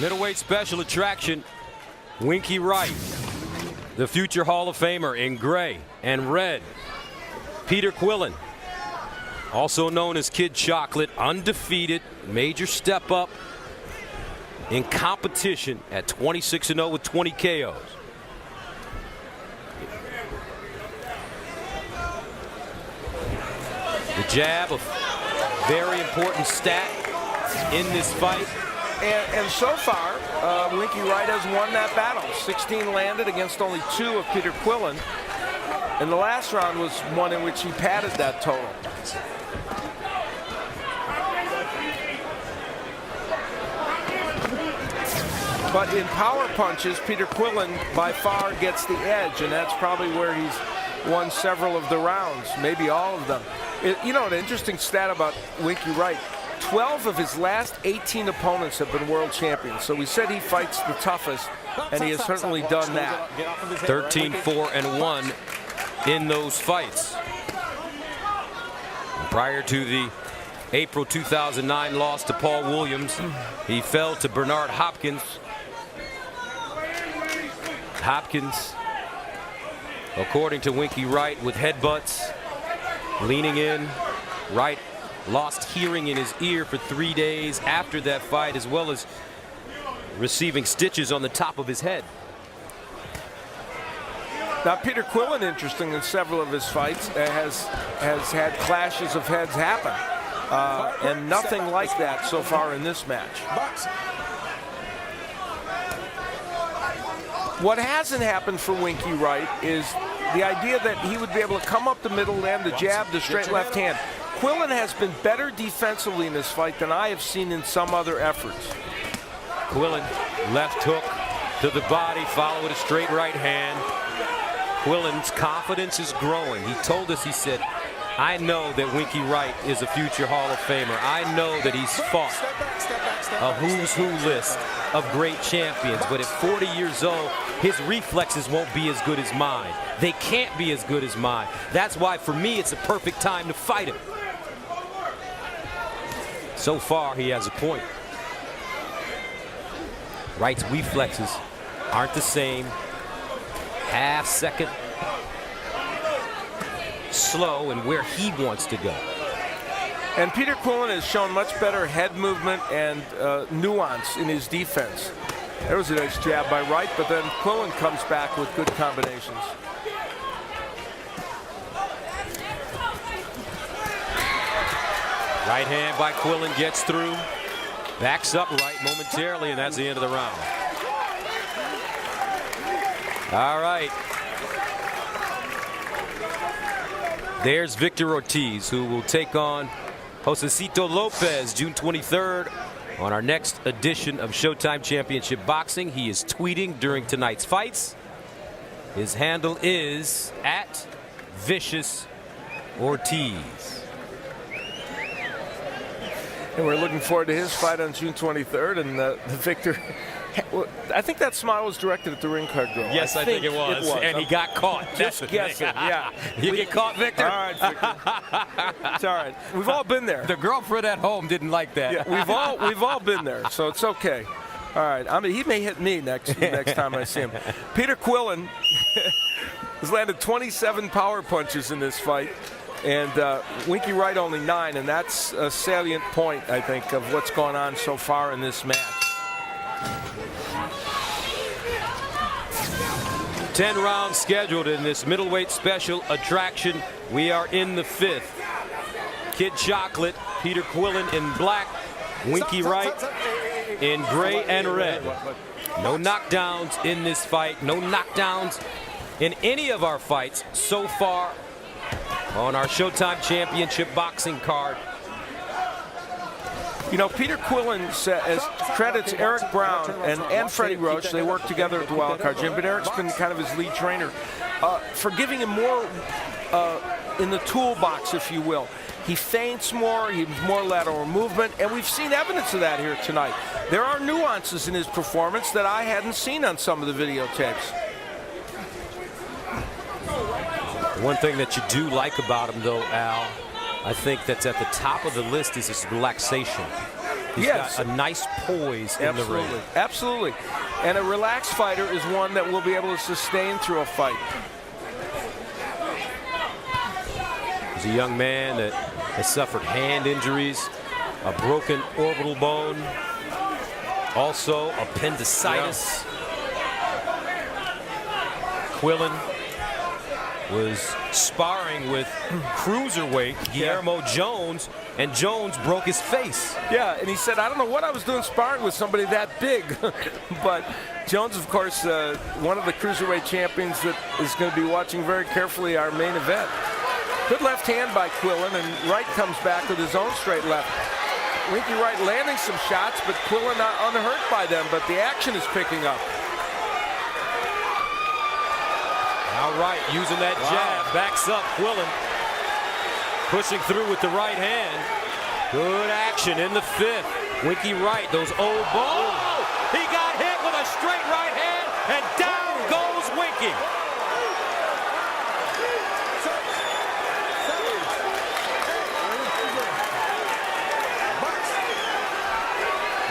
Middleweight special attraction, Winky Wright, the future Hall of Famer in gray and red. Peter Quillin, also known as Kid Chocolate, undefeated, major step up in competition at 26-0 with 20 KOs. The jab, a very important stat in this fight. And so far, Winky Wright has won that battle. 16 landed against only 2 of Peter Quillin. And the last round was one in which he padded that total. But in power punches, Peter Quillin by far gets the edge, and that's probably where he's won several of the rounds, maybe all of them. You know, an interesting stat about Winky Wright, 12 of his last 18 opponents have been world champions. So we said he fights the toughest, and he has certainly done that. 13-4-1 in those fights. Prior to the April 2009 loss to Paul Williams, he fell to Bernard Hopkins. Hopkins, according to Winky Wright, with headbutts, leaning in. Wright lost hearing in his ear for 3 days after that fight, as well as receiving stitches on the top of his head. Now, Peter Quillin, interesting, in several of his fights, has had clashes of heads happen, and nothing like that so far in this match. What hasn't happened for Winky Wright is the idea that he would be able to come up the middle, land the jab, the straight left hand. Quillin has been better defensively in this fight than I have seen in some other efforts. Quillin, left hook to the body, followed with a straight right hand. Quillin's confidence is growing. He told us, he said, I know that Winky Wright is a future Hall of Famer. I know that he's fought a who's who list of great champions, but at 40 years old, his reflexes won't be as good as mine. They can't be as good as mine. That's why, for me, it's a perfect time to fight him. So far, he has a point. Wright's reflexes aren't the same. Half second slow and where he wants to go. And Peter Quillin has shown much better head movement and nuance in his defense. There was a nice jab by Wright, but then Quillin comes back with good combinations. Right hand by Quillin gets through. Backs up Wright momentarily, and that's the end of the round. All right. There's Victor Ortiz, who will take on Josecito Lopez June 23rd on our next edition of Showtime Championship Boxing. He is tweeting during tonight's fights. His handle is @ViciousOrtiz. And we're looking forward to his fight on June 23rd, and the victor. I think that smile was directed at the ring card girl. Yes, I think it was. And he got caught. Just guessing, yeah. You get caught, Victor? All right, Victor. It's all right. We've all been there. The girlfriend at home didn't like that. Yeah, we've all been there, so it's okay. All right. I mean, he may hit me next time I see him. Peter Quillin has landed 27 power punches in this fight, and Winky Wright only 9, and that's a salient point, I think, of what's gone on so far in this match. 10 rounds scheduled in this middleweight special attraction. We are in the 5th. Kid Chocolate, Peter Quillin in black, Winky Wright in gray and red. No knockdowns in this fight. No knockdowns in any of our fights so far on our Showtime Championship boxing card. You know, Peter Quillin credits Eric Brown and Freddie Roach. They work together at the Wild Card Gym, but Eric's been kind of his lead trainer for giving him more in the toolbox, if you will. He feints more, he's more lateral movement, and we've seen evidence of that here tonight. There are nuances in his performance that I hadn't seen on some of the videotapes. One thing that you do like about him, though, Al, I think that's at the top of the list is his relaxation. He's got a nice poise in the ring. Absolutely. And a relaxed fighter is one that will be able to sustain through a fight. He's a young man that has suffered hand injuries, a broken orbital bone, also appendicitis. Quillin was sparring with cruiserweight Guillermo Jones, and Jones broke his face. Yeah, and he said, I don't know what I was doing sparring with somebody that big. But Jones, of course, one of the cruiserweight champions that is going to be watching very carefully our main event. Good left hand by Quillin, and Wright comes back with his own straight left. Winky Wright landing some shots, but Quillin not unhurt by them, but the action is picking up. All right, using that jab, backs up Quillin. Pushing through with the right hand. Good action in the 5th. Winky Wright, those old balls. Oh, he got hit with a straight right hand, and down goes Winky.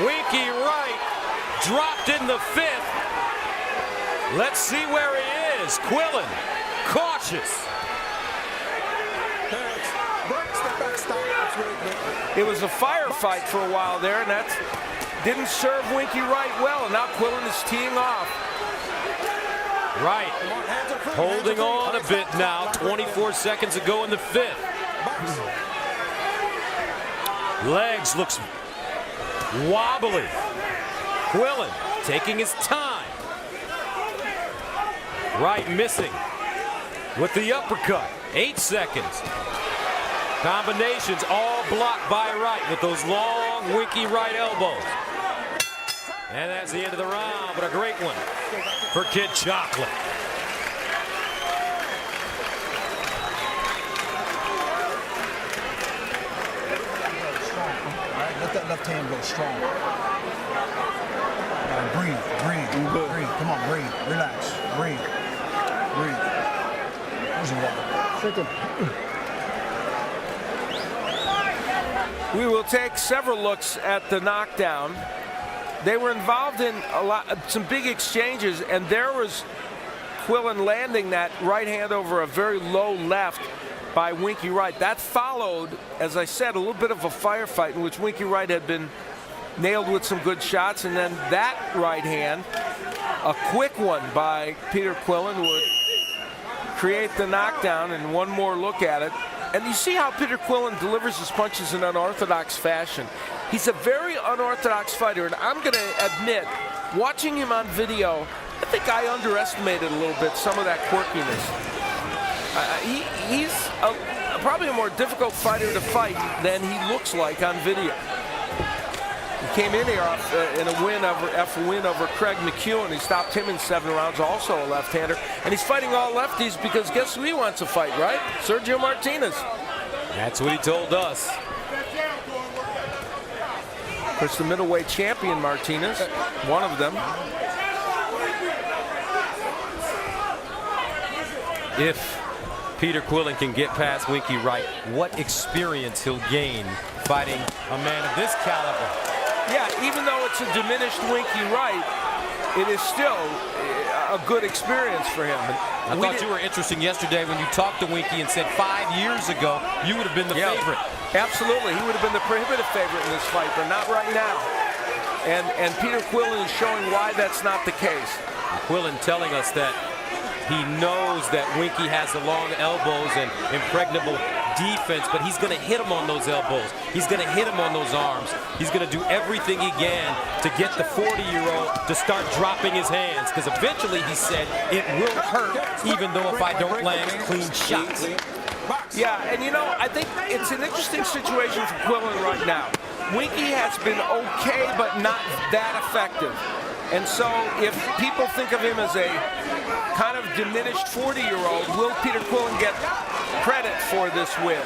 Winky Wright dropped in the 5th. Let's see where he is. Quillin, cautious. It was a firefight for a while there, and that didn't serve Winky Wright well. And now Quillin is teeing off. Wright holding on a bit now. 24 seconds ago in the 5th. Legs looks wobbly. Quillin taking his time. Wright missing with the uppercut. 8 seconds. Combinations all blocked by Wright with those long Winky Wright elbows. And that's the end of the round, but a great one for Kid Chocolate. All right, let that left hand go strong. Breathe. Come on, breathe. Relax. Breathe. Where's the water? We will take several looks at the knockdown. They were involved in some big exchanges, and there was Quillin landing that right hand over a very low left by Winky Wright. That followed, as I said, a little bit of a firefight in which Winky Wright had been nailed with some good shots, and then that right hand, a quick one by Peter Quillin, would create the knockdown. And one more look at it. And you see how Peter Quillin delivers his punches in unorthodox fashion. He's a very unorthodox fighter, and I'm going to admit, watching him on video, I think I underestimated a little bit some of that quirkiness. He's probably a more difficult fighter to fight than he looks like on video. He came in here in a win over Craig McEwen. He stopped him in 7 rounds, also a left-hander. And he's fighting all lefties because guess who he wants to fight, right? Sergio Martinez. That's what he told us. Of course, the middleweight champion, Martinez, one of them. If Peter Quillin can get past Winky Wright, what experience he'll gain fighting a man of this caliber. Yeah, even though it's a diminished Winky Wright, it is still a good experience for him. I thought you were interesting yesterday when you talked to Winky and said 5 years ago you would have been the favorite. Absolutely, he would have been the prohibitive favorite in this fight, but not right now. And Peter Quillin is showing why that's not the case. Quillin telling us that he knows that Winky has the long elbows and impregnable defense, but he's going to hit him on those elbows. He's going to hit him on those arms. He's going to do everything he can to get the 40-year-old to start dropping his hands, because eventually, he said, it will hurt even though if I don't land clean shots. Yeah, and you know, I think it's an interesting situation for Quillin right now. Winky has been okay, but not that effective. And so if people think of him as a kind of diminished 40-year-old, will Peter Quillin get credit for this win?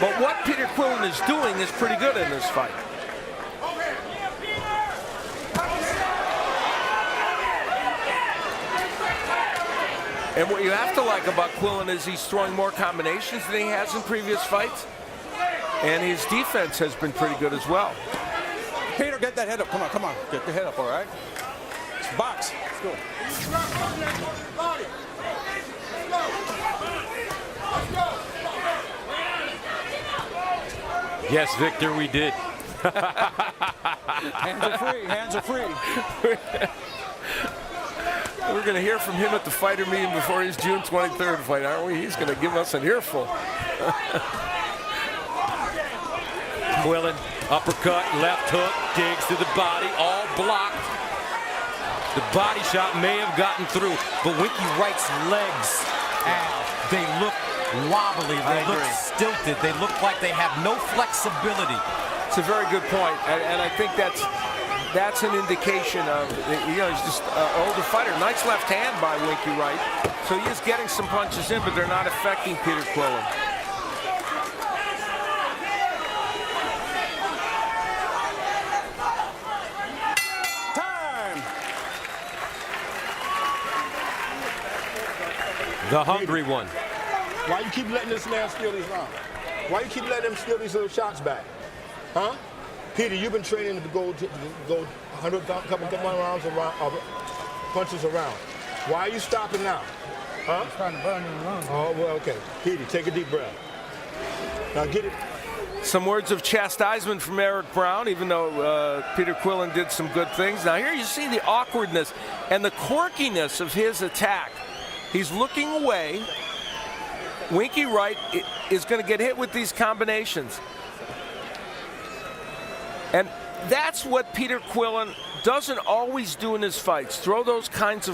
But what Peter Quillin is doing is pretty good in this fight. And what you have to like about Quillin is he's throwing more combinations than he has in previous fights. And his defense has been pretty good as well. Peter, get that head up. Come on, come on. Get your head up, all right? Box. Let's go. Yes, Victor, we did. Hands are free. Hands are free. We're going to hear from him at the fighter meeting before his June 23rd fight, aren't we? He's going to give us an earful. Quillin, uppercut, left hook, digs to the body, all blocked. The body shot may have gotten through, but Winky Wright's legs, Al, they look wobbly, they look stilted, they look like they have no flexibility. It's a very good point, and I think that's an indication of, he's just an older fighter. Nice left hand by Winky Wright. So he is getting some punches in, but they're not affecting Peter Quillin. Time! The hungry one. Why you keep letting this man steal these rounds? Why you keep letting him steal these little shots back? Huh? Peter, you've been training to go 100 couple rounds around, punches around. Why are you stopping now? Huh? I'm trying to burn you around. Oh, well, okay. Peter, take a deep breath. Now get it. Some words of chastisement from Eric Brown, even though Peter Quillin did some good things. Now here you see the awkwardness and the quirkiness of his attack. He's looking away. Winky Wright is going to get hit with these combinations. And that's what Peter Quillin doesn't always do in his fights, throw those kinds of